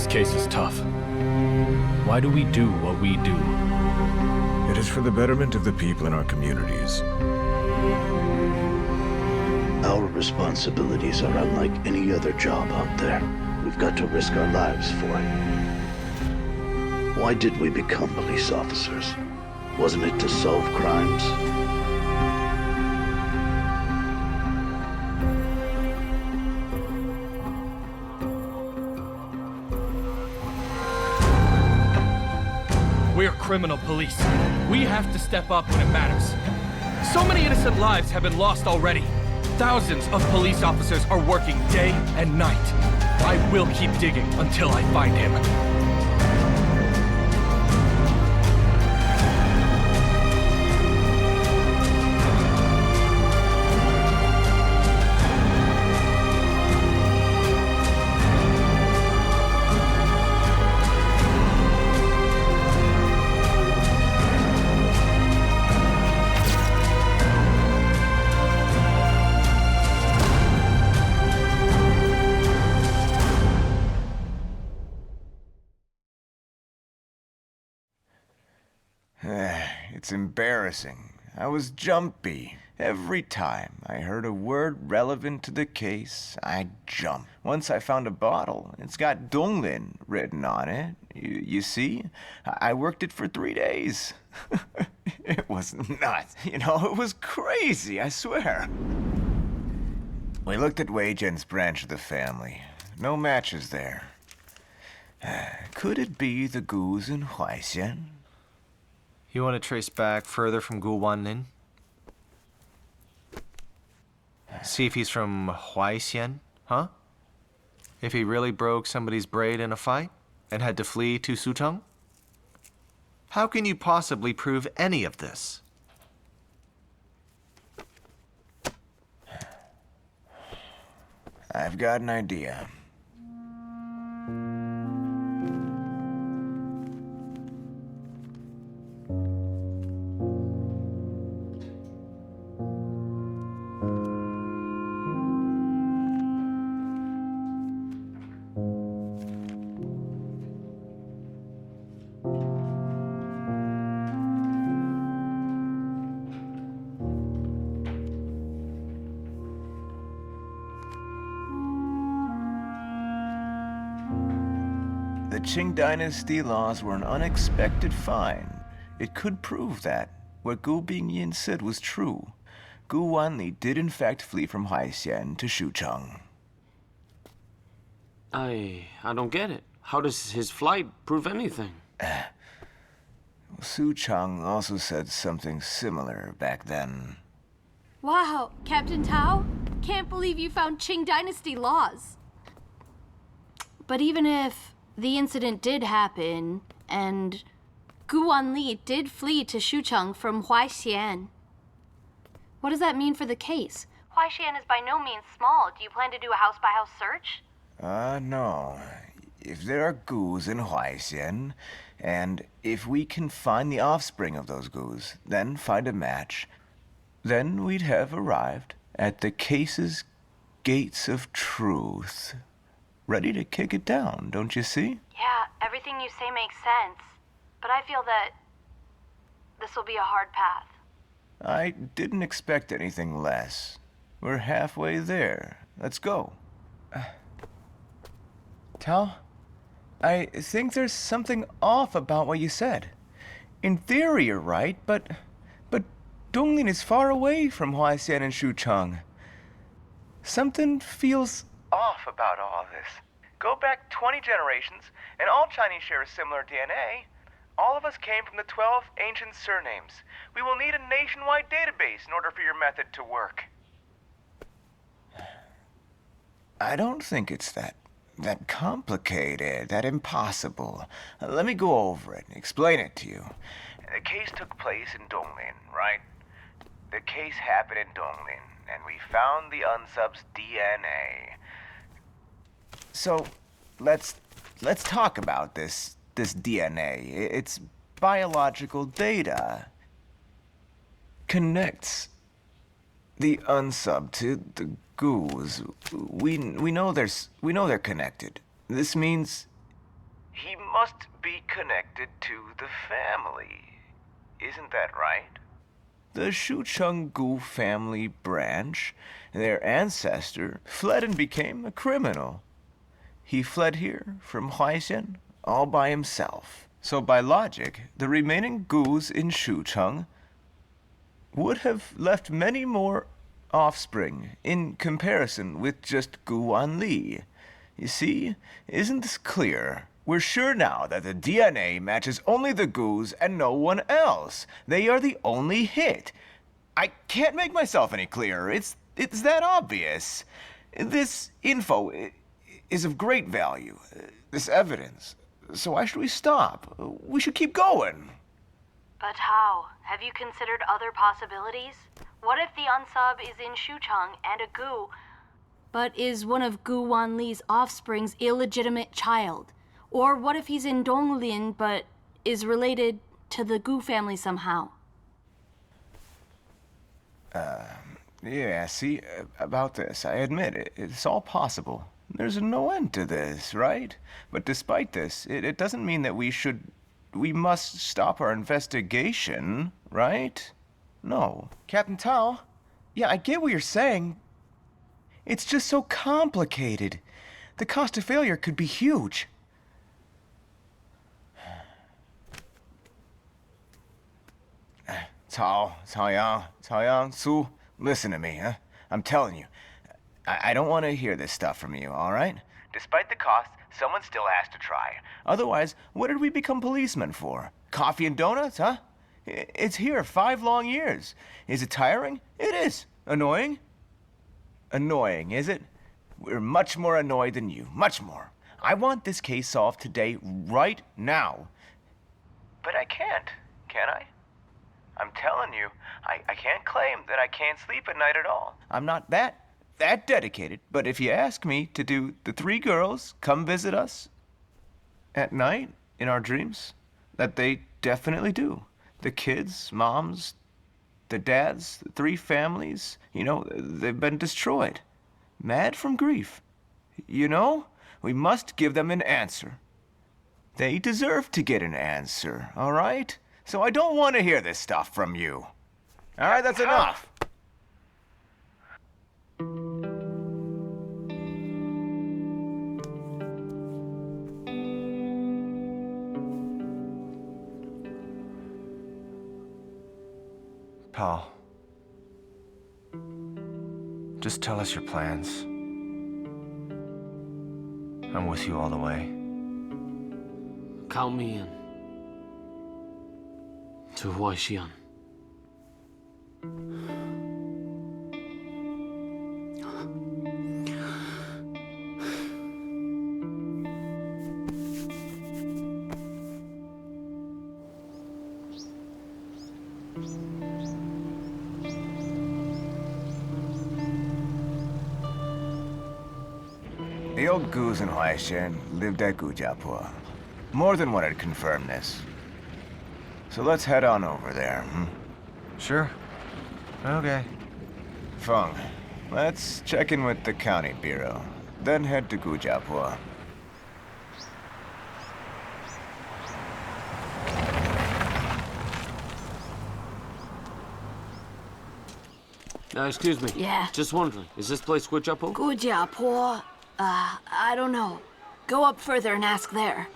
This case is tough. Why do we do what we do? It is for the betterment of the people in our communities. Our responsibilities are unlike any other job out there. We've got to risk our lives for it. Why did we become police officers? Wasn't it to solve crimes? We're criminal police. We have to step up when it matters. So many innocent lives have been lost already. Thousands of police officers are working day and night. I will keep digging until I find him. It's embarrassing. I was jumpy. Every time I heard a word relevant to the case, I'd jump. Once I found a bottle. It's got Donglin written on it. You see? I worked it for 3 days. It was nuts. It was crazy, I swear. We looked at Wei Jian's branch of the family. No matches there. Could it be the Gus in Huaixian? You want to trace back further from Gu Wanlin? See if he's from Huaixian, huh? If he really broke somebody's braid in a fight and had to flee to Sucheng? How can you possibly prove any of this? I've got an idea. The Qing Dynasty laws were an unexpected find. It could prove that what Gu Bingyin said was true. Gu Wanli did in fact flee from Haixian to Xucheng. I don't get it. How does his flight prove anything? Su Chang also said something similar back then. Wow, Captain Tao? Can't believe you found Qing Dynasty laws. But even if the incident did happen, and Gu Wanli did flee to Xucheng from Huaixian, what does that mean for the case? Huaixian is by no means small. Do you plan to do a house-by-house search? No. If there are Gus in Huaixian, and if we can find the offspring of those Gus, then find a match, then we'd have arrived at the case's gates of truth. Ready to kick it down, don't you see? Yeah, everything you say makes sense. But I feel that this will be a hard path. I didn't expect anything less. We're halfway there. Let's go. Tao, I think there's something off about what you said. In theory, you're right, but Donglin is far away from Huaixian and Xucheng. Something feels off about all this. Go back 20 generations, and all Chinese share a similar DNA. All of us came from the 12 ancient surnames. We will need a nationwide database in order for your method to work. I don't think it's that complicated, that impossible. Let me go over it and explain it to you. The case took place in Donglin, right? The case happened in Donglin, and we found the unsub's DNA. So, let's talk about this DNA. It's biological data. Connects the unsub to the Gus. We know they're connected. This means He must be connected to the family. Isn't that right? The Shucheng Gu family branch, their ancestor, fled and became a criminal. He fled here from Huaixian all by himself. So by logic, the remaining Gus in Shucheng would have left many more offspring in comparison with just Gu Wanli. You see, isn't this clear? We're sure now that the DNA matches only the Gus and no one else. They are the only hit. I can't make myself any clearer. It's that obvious. This info is of great value. This evidence. So why should we stop? We should keep going. But how? Have you considered other possibilities? What if the unsub is in Shucheng and a Gu, but is one of Gu Wanli's offspring's illegitimate child? Or what if he's in Donglin but is related to the Gu family somehow? Yeah, see, about this, I admit, it's all possible. There's no end to this, right? But despite this, it doesn't mean that we must stop our investigation, right? No. Captain Tao, yeah, I get what you're saying. It's just so complicated. The cost of failure could be huge. Cao Yang, Su, listen to me, huh? I'm telling you, I don't want to hear this stuff from you, all right? Despite the cost, someone still has to try. Otherwise, what did we become policemen for? Coffee and donuts, huh? It's here 5 long years. Is it tiring? It is. Annoying? Annoying, is it? We're much more annoyed than you. Much more. I want this case solved today, right now. But I can't, can I? I'm telling you, I can't claim that I can't sleep at night at all. I'm not that dedicated. But if you ask me to do the 3 girls come visit us at night in our dreams, that they definitely do. The kids, moms, the dads, the 3 families, you know, they've been destroyed. Mad from grief. You know, we must give them an answer. They deserve to get an answer, all right? So I don't want to hear this stuff from you. All right, that's enough. Paul, just tell us your plans. I'm with you all the way. Count me in. To Huaixian. The old Gus in Huaixian lived at Gujiapur. More than one had confirmed this. So let's head on over there, Sure. Okay. Feng, let's check in with the county bureau, then head to Gujiapur. Excuse me. Yeah. Just wondering, is this place Gujiapur? Gujiapur? I don't know. Go up further and ask there.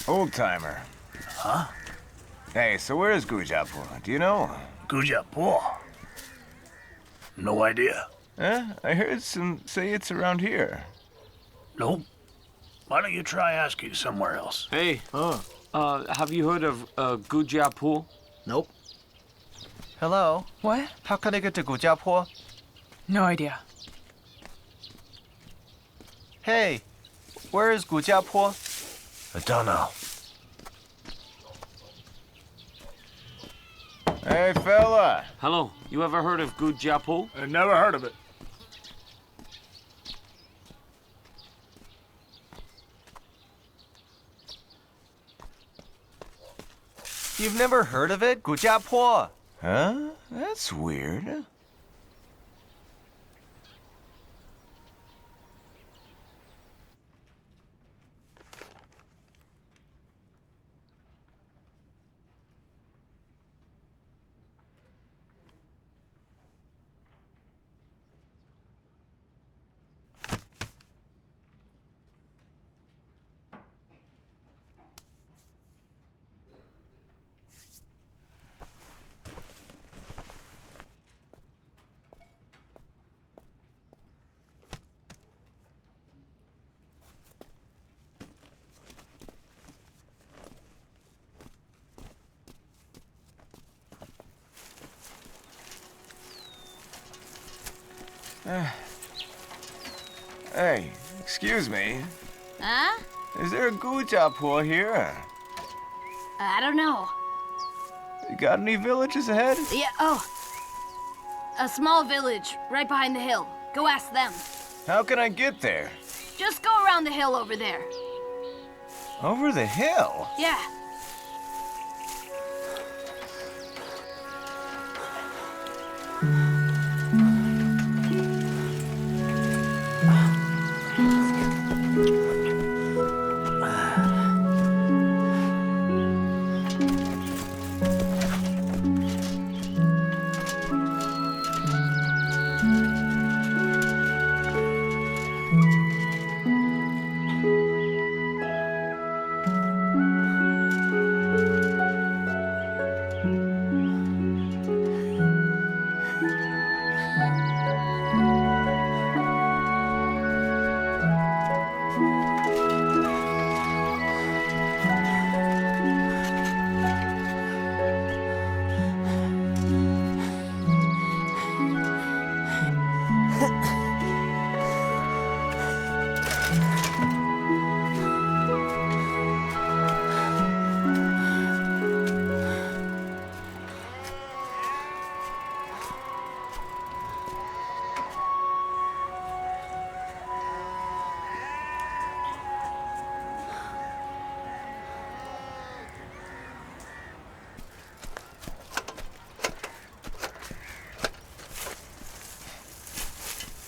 Old-timer. Huh? Hey, so where is Gujiapur? Do you know? Gujiapur? No idea. I heard some say it's around here. Nope. Why don't you try asking somewhere else? Hey. Have you heard of Gujiapur? Nope. Hello? What? How can I get to Gujiapur? No idea. Hey, where is Gujiapur? I don't know. Hey, fella. Hello. You ever heard of Gujiapo? I never heard of it. You've never heard of it? 古家坡. Huh? That's weird. Hey, excuse me. Huh? Is there a Gujiapo here? I don't know. You got any villages ahead? Yeah, oh. A small village right behind the hill. Go ask them. How can I get there? Just go around the hill over there. Over the hill? Yeah.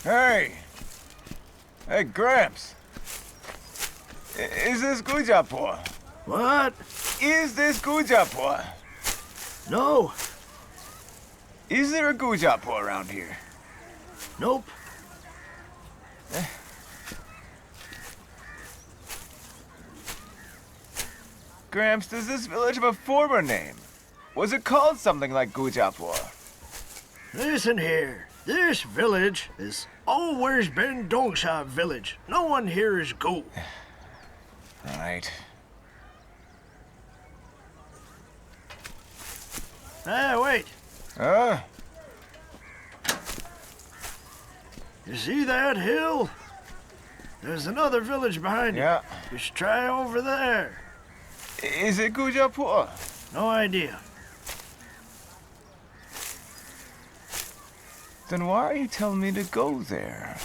Hey! Hey, Gramps! Is this Gujiapo? What? Is this Gujiapo? No. Is there a Gujiapo around here? Nope. Gramps, does this village have a former name? Was it called something like Gujiapo? Listen here. This village has always been Dongsha village. No one here is Gu. Right. Hey, wait. Huh? You see that hill? There's another village behind Yeah. it. You should try over there. Is it Gujiapo? No idea. Then why are you telling me to go there?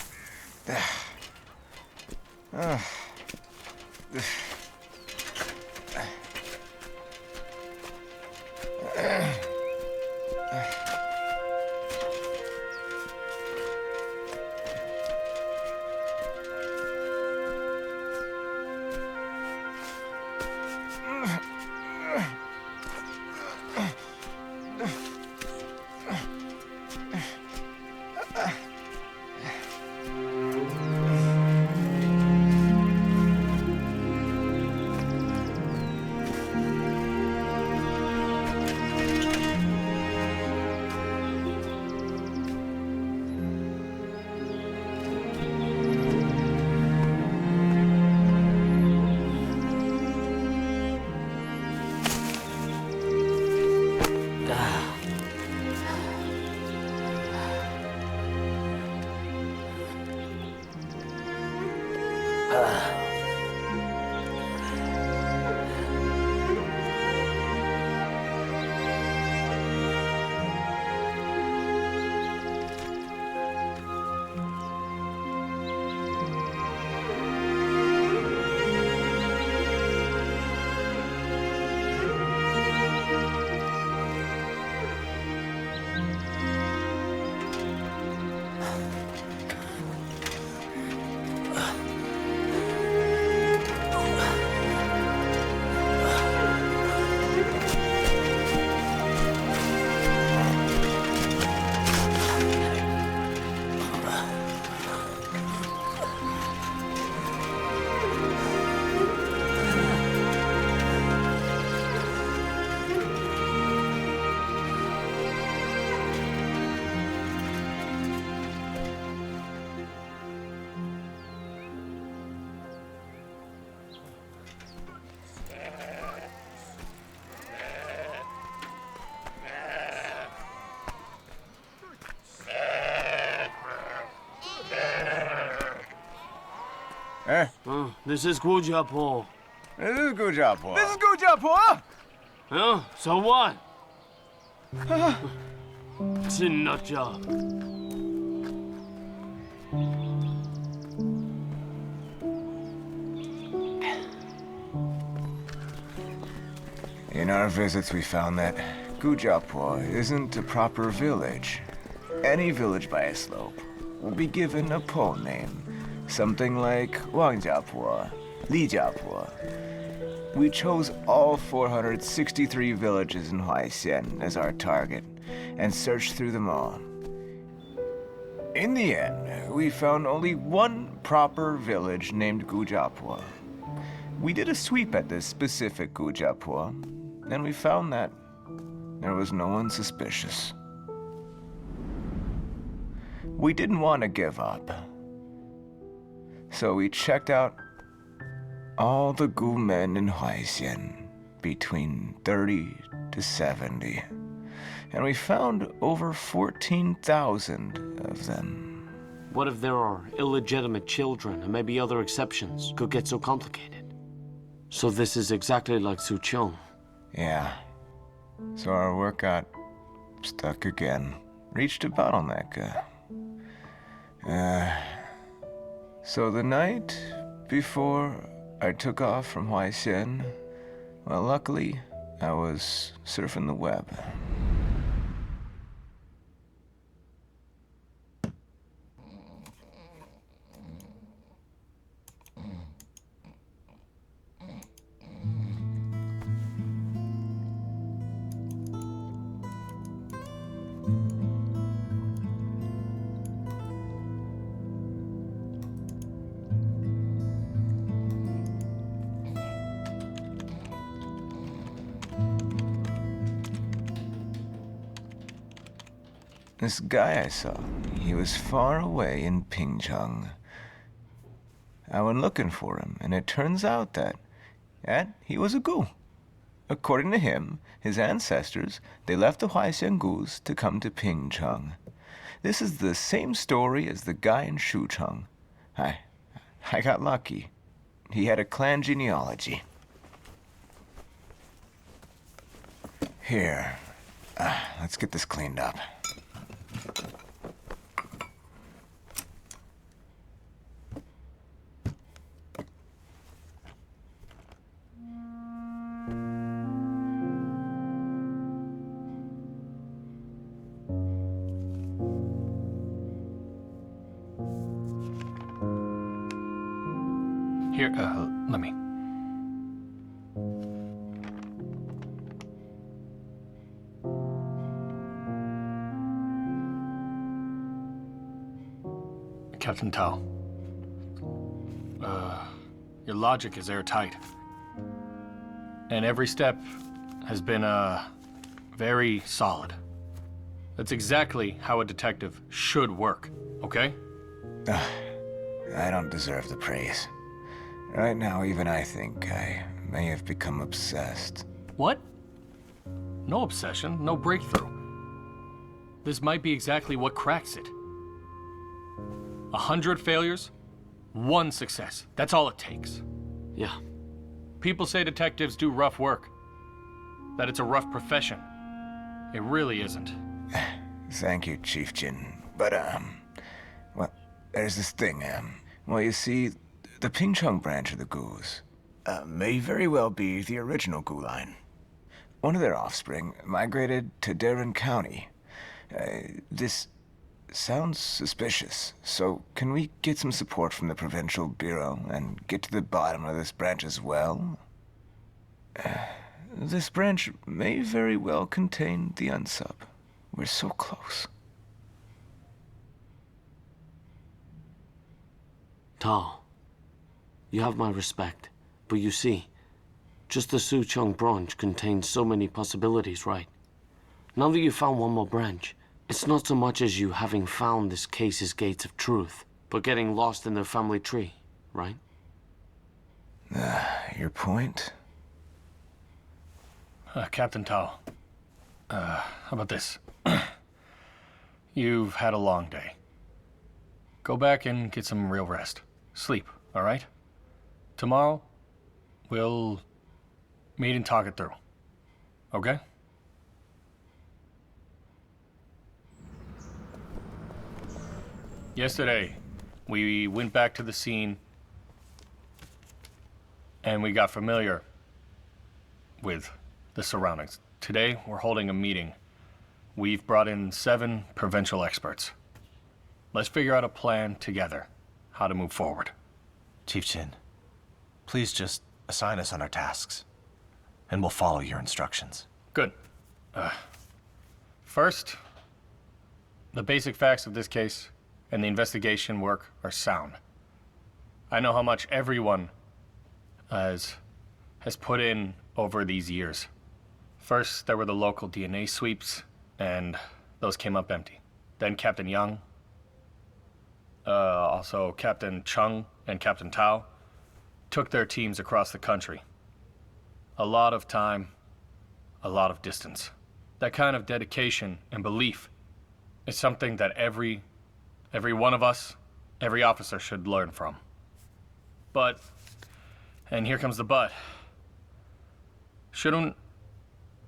This is Gujiapo. This is Gujiapo. This is Gujiapo! Huh? So what? It's a nut job. In our visits, we found that Gujiapo isn't a proper village. Any village by a slope will be given a Po name, something like Wangjiapo, Lijiapo. We chose all 463 villages in Huaixian as our target and searched through them all. In the end, we found only one proper village named Gujiapo. We did a sweep at this specific Gujiapo, and we found that there was no one suspicious. We didn't want to give up, so we checked out all the Gu men in Huaixian, between 30 to 70, and we found over 14,000 of them. What if there are illegitimate children and maybe other exceptions could get so complicated? So this is exactly like Suchong. Yeah. So our work got stuck again. Reached a bottleneck. So the night before I took off from Huaixian, well, luckily, I was surfing the web. This guy I saw, he was far away in Pingcheng. I went looking for him, and it turns out that he was a Gu. According to him, his ancestors, they left the Huaixian Gus to come to Pingcheng. This is the same story as the guy in Shucheng. I got lucky. He had a clan genealogy. Here, let's get this cleaned up. Here, let me. Captain Tao. Your logic is airtight. And every step has been, very solid. That's exactly how a detective should work, okay? I don't deserve the praise. Right now, even I think I may have become obsessed. What? No obsession, no breakthrough. This might be exactly what cracks it. 100 failures, 1 success. That's all it takes. Yeah. People say detectives do rough work, that it's a rough profession. It really isn't. Thank you, Chief Jin. But, well, there's this thing, well, you see, the Pingcheng branch of the Gus may very well be the original Gu line. One of their offspring migrated to Darren County. This sounds suspicious, so can we get some support from the Provincial Bureau and get to the bottom of this branch as well? This branch may very well contain the unsub. We're so close. Tao, you have my respect, but you see, just the Suchong branch contains so many possibilities, right? Now that you found one more branch, it's not so much as you having found this case's gates of truth, but getting lost in their family tree, right? Your point? Captain Tao, how about this? You've had a long day. Go back and get some real rest. Sleep, all right? tomorrow, we'll meet and talk it through. Okay? Yesterday, we went back to the scene and we got familiar with the surroundings. Today, we're holding a meeting. We've brought in 7 provincial experts. Let's figure out a plan together, how to move forward. Chief Qin, please just assign us on our tasks, and we'll follow your instructions. Good. First, the basic facts of this case and the investigation work are sound. I know how much everyone has put in over these years. First, there were the local DNA sweeps, and those came up empty. Then Captain Yang, also Captain Chung and Captain Tao, took their teams across the country. A lot of time, a lot of distance. That kind of dedication and belief is something that every one of us, every officer should learn from. But, and here comes the but, shouldn't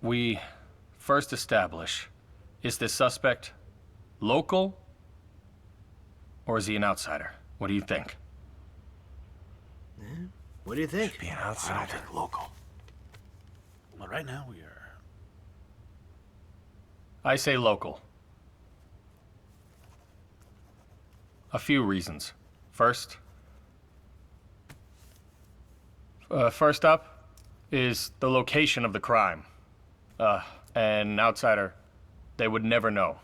we first establish, is this suspect local or is he an outsider? What do you think? What do you think? Be an outsider. I don't think local. Well, right now we are. I say local. A few reasons. First up is the location of the crime. An outsider, they would never know.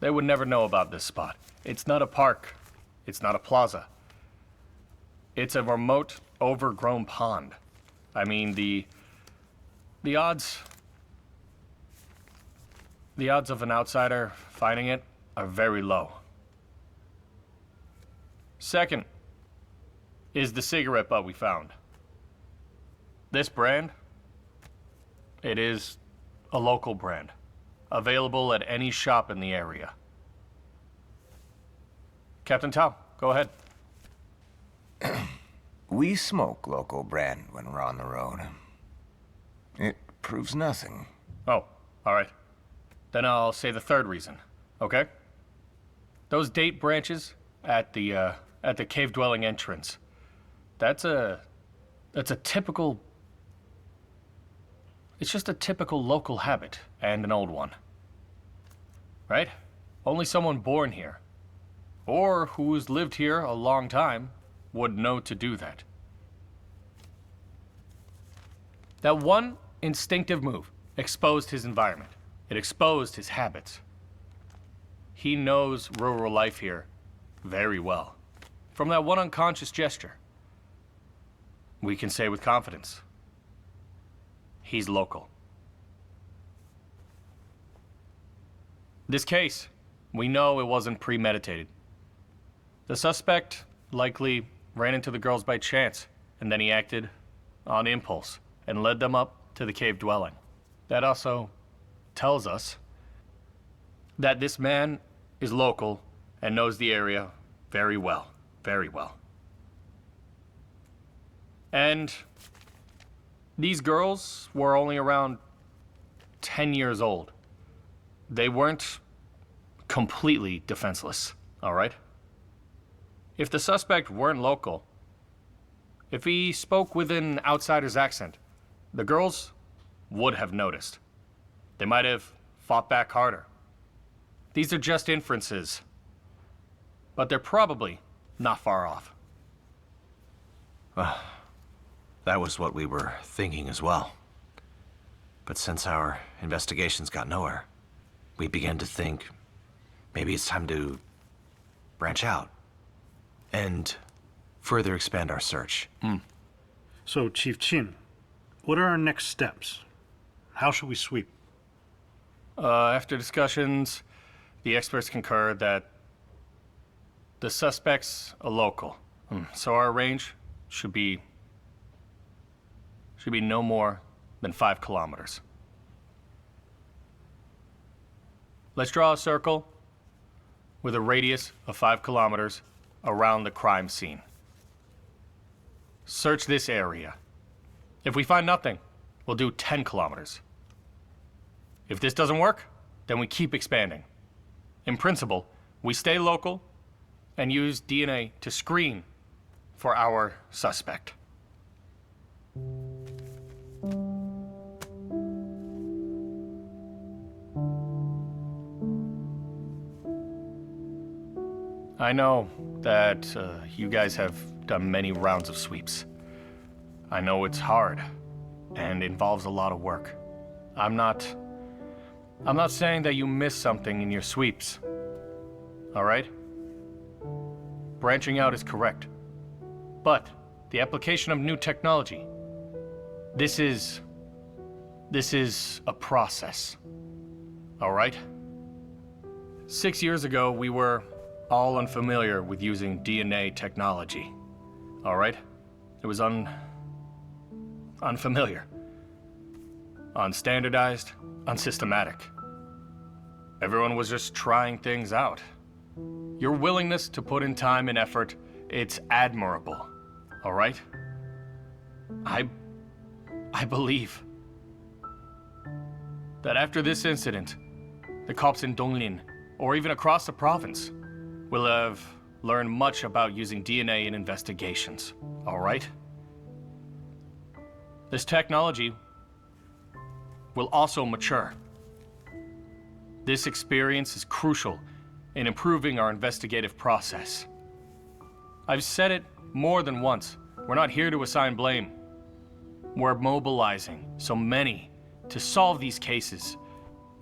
They would never know about this spot. It's not a park. It's not a plaza. It's a remote, overgrown pond. I mean, the odds of an outsider finding it are very low. Second is the cigarette butt we found. This brand, it is a local brand, available at any shop in the area. Captain Tao, go ahead. We smoke local brand when we're on the road. It proves nothing. Oh, all right. Then I'll say the third reason, okay? Those date branches at the cave dwelling entrance. That's a typical. It's just a typical local habit and an old one. Right? Only someone born here, or who's lived here a long time, would know to do that. That one instinctive move exposed his environment. It exposed his habits. He knows rural life here very well. From that one unconscious gesture, we can say with confidence, he's local. This case, we know it wasn't premeditated. The suspect likely ran into the girls by chance, and then he acted on impulse and led them up to the cave dwelling. That also tells us that this man is local and knows the area very well, very well. And these girls were only around 10 years old. They weren't completely defenseless, all right? If the suspect weren't local, if he spoke with an outsider's accent, the girls would have noticed. They might have fought back harder. These are just inferences, but they're probably not far off. That was what we were thinking as well. But since our investigations got nowhere, we began to think maybe it's time to branch out and further expand our search. So, Chief Qin, what are our next steps? How should we sweep? After discussions, the experts concur that the suspect's a local. So our range should be no more than 5 kilometers. Let's draw a circle with a radius of 5 kilometers around the crime scene. search this area. If we find nothing, we'll do 10 kilometers. If this doesn't work, then we keep expanding. In principle, we stay local and use DNA to screen for our suspect. I know that you guys have done many rounds of sweeps. I know it's hard and involves a lot of work. I'm not saying that you missed something in your sweeps. All right? Branching out is correct. But the application of new technology, this is a process. All right? 6 years ago, we were all unfamiliar with using DNA technology. All right? It was unfamiliar, unstandardized, unsystematic. Everyone was just trying things out. Your willingness to put in time and effort, it's admirable. All right? I believe that after this incident, the cops in Donglin, or even across the province, will have learned much about using DNA in investigations. All right? This technology will also mature. This experience is crucial in improving our investigative process. I've said it more than once. We're not here to assign blame. We're mobilizing so many to solve these cases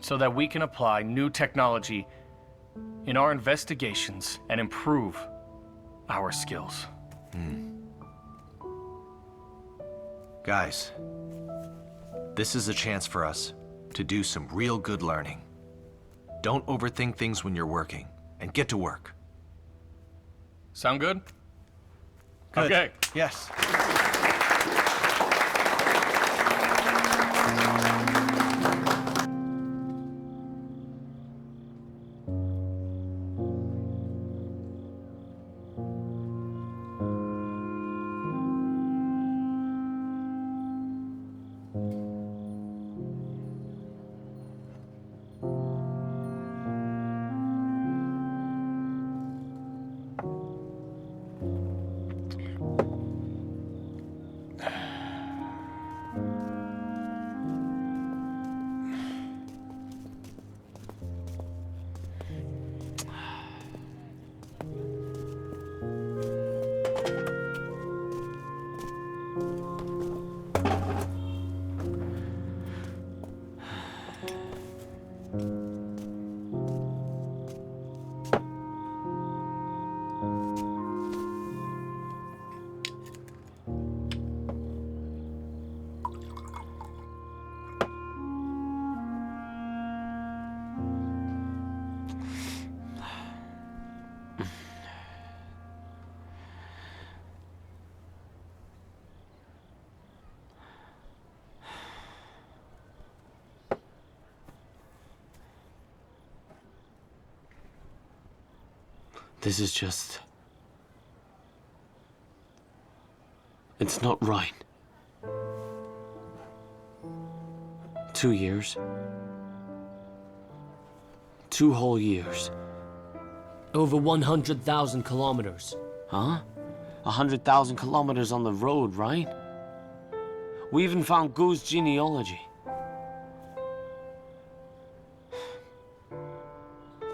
so that we can apply new technology in our investigations and improve our skills. Guys, this is a chance for us to do some real good learning. Don't overthink things when you're working, and get to work. Sound good? Good. Okay. Yes. This is just... It's not right. 2 years. 2 whole years. Over 100,000 kilometers. Huh? 100,000 kilometers on the road, right? We even found Gu's genealogy.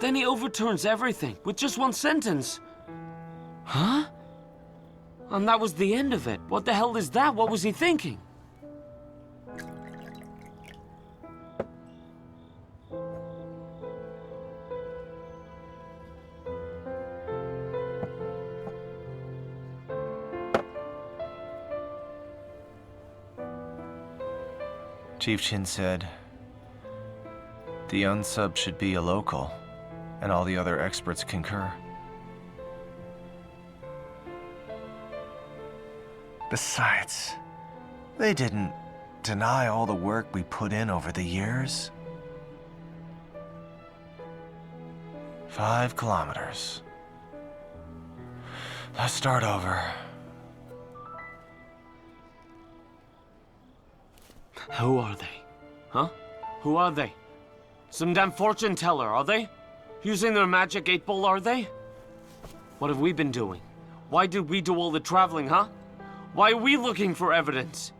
Then he overturns everything with just 1 sentence. Huh? And that was the end of it. What the hell is that? What was he thinking? Chief Qin said the unsub should be a local, and all the other experts concur. Besides, they didn't deny all the work we put in over the years. 5 kilometers. Let's start over. Who are they? Huh? Who are they? Some damn fortune teller, are they? Using their magic 8-ball, are they? What have we been doing? Why did we do all the traveling, huh? Why are we looking for evidence?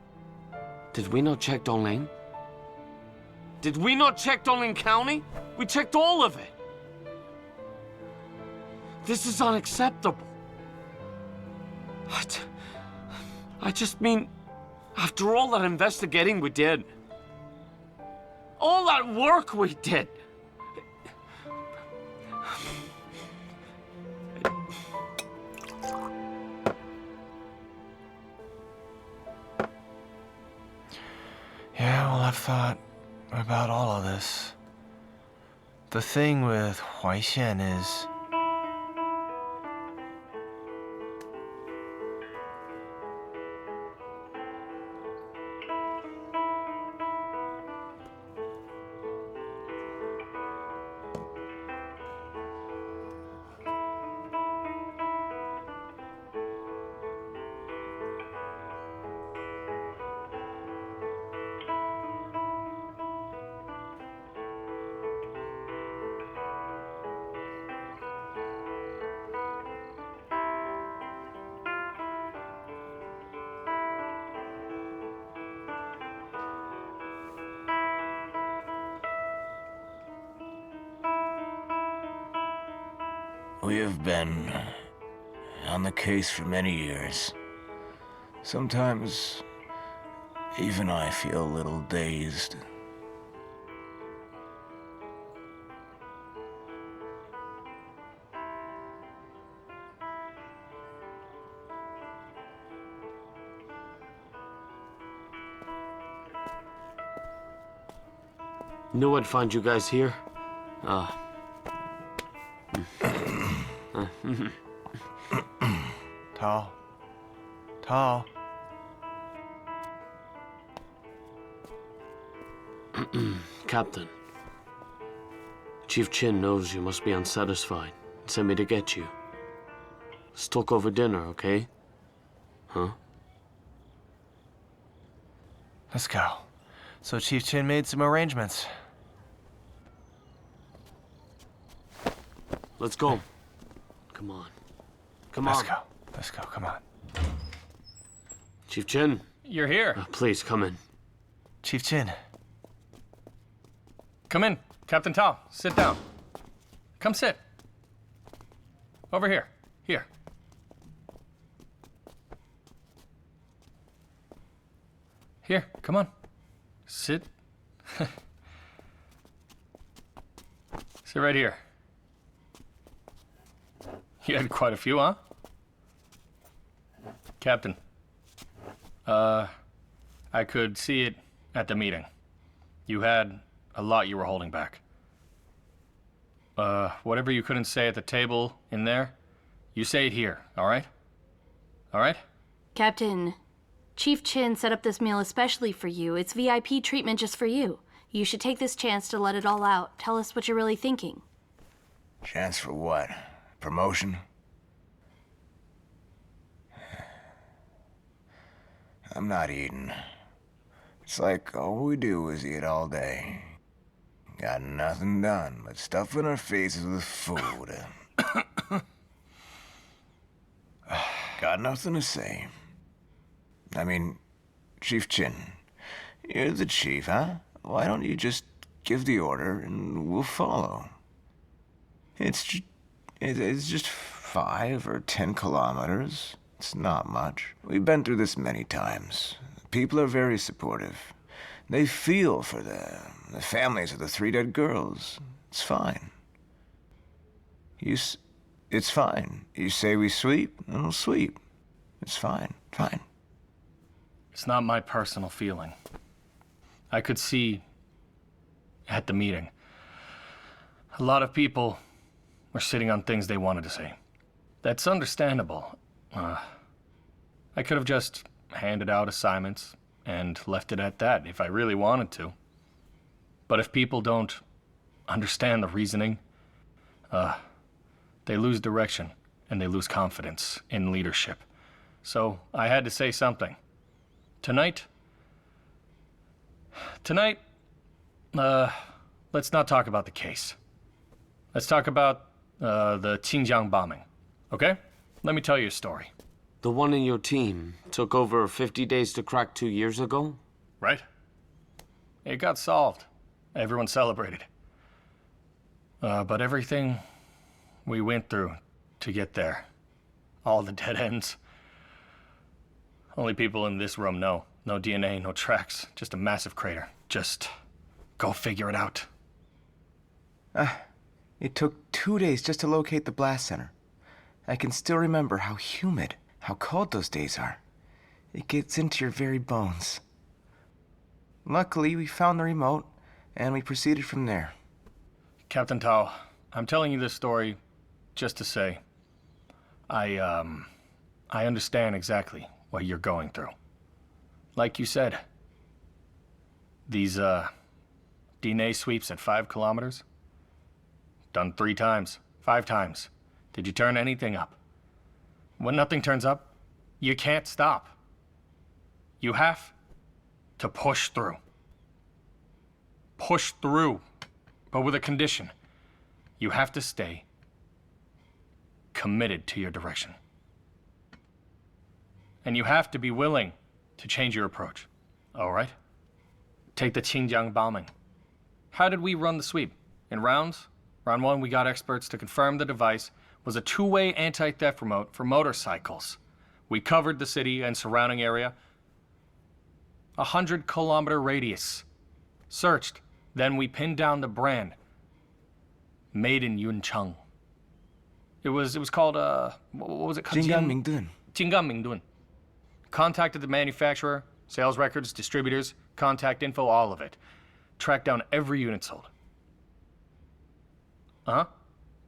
Did we not check Dongling? Did we not check Dongling County? We checked all of it. This is unacceptable. What? I just mean, after all that investigating we did, all that work we did, Yeah, well, I've thought about all of this. The thing with Huaixian is... We have been on the case for many years. Sometimes, even I feel a little dazed. knew I'd find you guys here. Tall. Tall. Captain. Chief Qin knows you must be unsatisfied and sent me to get you. Let's talk over dinner, okay? Huh? Let's go. So Chief Qin made some arrangements. Let's go. Come on. Come on. Let's go. Let's go. Come on. Chief Qin. You're here. Please, come in. Chief Qin. Come in, Captain Tao. Sit down. Come sit. Over here. Here. Here, come on. Sit. Sit right here. You had quite a few, huh? Captain. I could see it at the meeting. You had a lot you were holding back. Whatever you couldn't say at the table in there, you say it here, all right? All right? Captain, Chief Qin set up this meal especially for you. It's VIP treatment just for you. You should take this chance to let it all out. Tell us what you're really thinking. Chance for what? Promotion? I'm not eating. It's like all we do is eat all day. Got nothing done but stuffing our faces with food. Got nothing to say. I mean, Chief Qin, you're the chief, huh? Why don't you just give the order and we'll follow? It's just 5 or 10 kilometers. It's not much. We've been through this many times. People are very supportive. They feel for the families of the 3 dead girls. It's fine. It's fine. You say we sweep, and we'll sweep. It's fine. Fine. It's not my personal feeling. I could see at the meeting, a lot of people were sitting on things they wanted to say. That's understandable. I could have just handed out assignments and left it at that if I really wanted to. But if people don't understand the reasoning, they lose direction and they lose confidence in leadership. So I had to say something. Tonight, Tonight, let's not talk about the case. Let's talk about the Xinjiang bombing, okay? Let me tell you a story. The one in your team took over 50 days to crack 2 years ago? Right? It got solved. Everyone celebrated. But everything we went through to get there, all the dead ends, only people in this room know. No DNA, no tracks, just a massive crater. Just go figure it out. It took 2 days just to locate the blast center. I can still remember how humid, how cold those days are. It gets into your very bones. Luckily, we found the remote, and we proceeded from there. Captain Tao, I'm telling you this story just to say, I understand exactly what you're going through. Like you said, these, DNA sweeps at 5 kilometers? Done 3 times, 5 times. Did you turn anything up? When nothing turns up, you can't stop. You have to push through. Push through, but with a condition. You have to stay committed to your direction. And you have to be willing to change your approach, all right? Take the Xinjiang bombing. How did we run the sweep? In rounds? Round 1, we got experts to confirm the device was a 2-way anti-theft remote for motorcycles. We covered the city and surrounding area. 100-kilometer radius. Searched. Then we pinned down the brand. Made in Yuncheng. It was called, what was it called? Mingdun. Mingdun. Contacted the manufacturer, sales records, distributors, contact info, all of it. Tracked down every unit sold.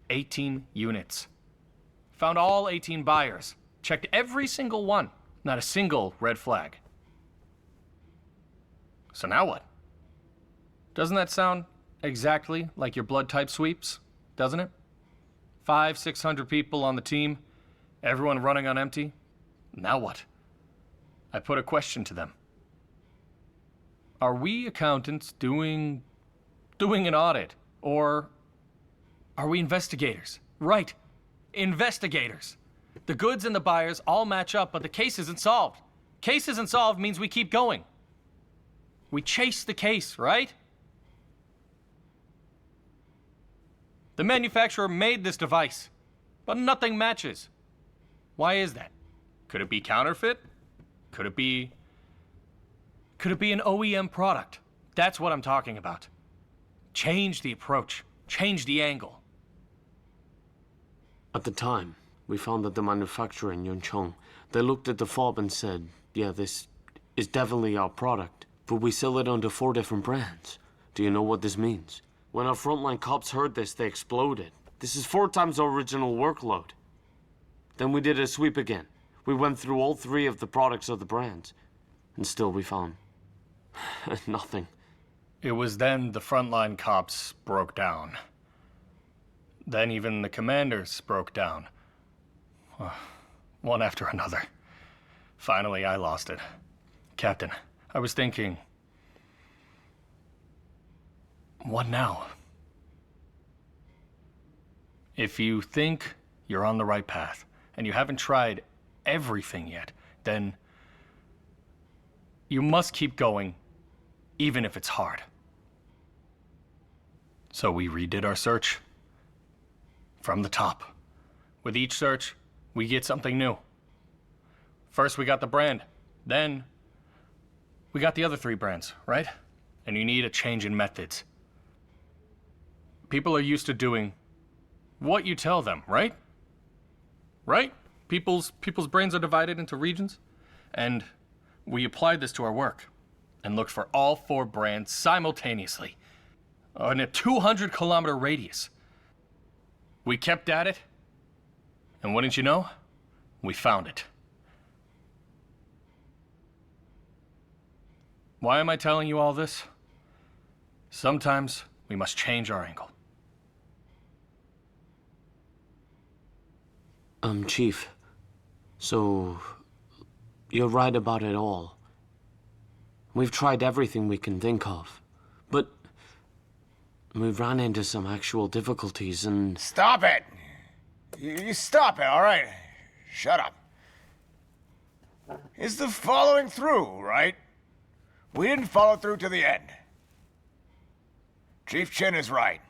18 units. Found all 18 buyers. Checked every single one. Not a single red flag. So now what? Doesn't that sound exactly like your blood type sweeps? Doesn't it? 500-600 people on the team. Everyone running on empty. Now what? I put a question to them. Are we accountants doing an audit? Or are we investigators? Right. Investigators. The goods and the buyers all match up, but the case isn't solved. Case isn't solved means we keep going. We chase the case, right? The manufacturer made this device, but nothing matches. Why is that? Could it be counterfeit? Could it be an OEM product? That's what I'm talking about. Change the approach. Change the angle. At the time, we found that the manufacturer in Yuncheng, they looked at the fob and said, yeah, this is definitely our product, but we sell it under 4 different brands. Do you know what this means? When our frontline cops heard this, they exploded. This is 4 times our original workload. Then we did a sweep again. We went through all 3 of the products of the brands, and still we found nothing. It was then the frontline cops broke down. Then even the commanders broke down. One after another. Finally, I lost it. Captain, I was thinking, what now? If you think you're on the right path, and you haven't tried everything yet, then you must keep going, even if it's hard. So we redid our search from the top. With each search, we get something new. First, we got the brand. Then, we got the other 3 brands, right? And you need a change in methods. People are used to doing what you tell them, right? Right? People's brains are divided into regions. And we applied this to our work and looked for all 4 brands simultaneously in a 200-kilometer radius. We kept at it, and wouldn't you know, we found it. Why am I telling you all this? Sometimes we must change our angle. Chief, so you're right about it all. We've tried everything we can think of. But we ran into some actual difficulties and... Stop it! You stop it, all right? Shut up. Is the following through, right? We didn't follow through to the end. Chief Qin is right.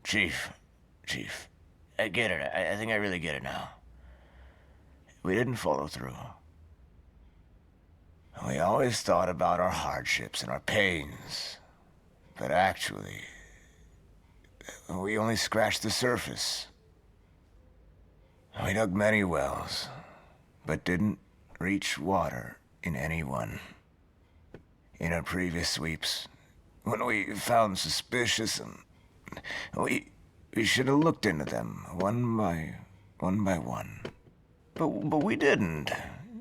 Chief, I get it. I think I really get it now. We didn't follow through. We always thought about our hardships and our pains. But actually, we only scratched the surface. We dug many wells, but didn't reach water in any one. In our previous sweeps, when we found suspicious, and we should have looked into them one by one. But we didn't.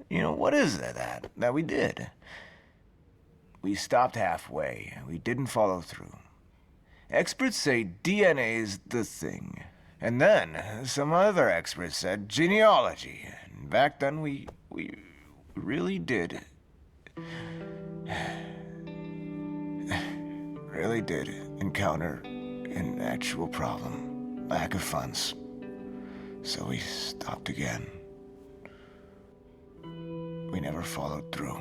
You know, what is that we did? We stopped halfway. We didn't follow through. Experts say DNA is the thing. And then some other experts said genealogy. And back then we really did encounter an actual problem. Lack of funds. So we stopped again. We never followed through.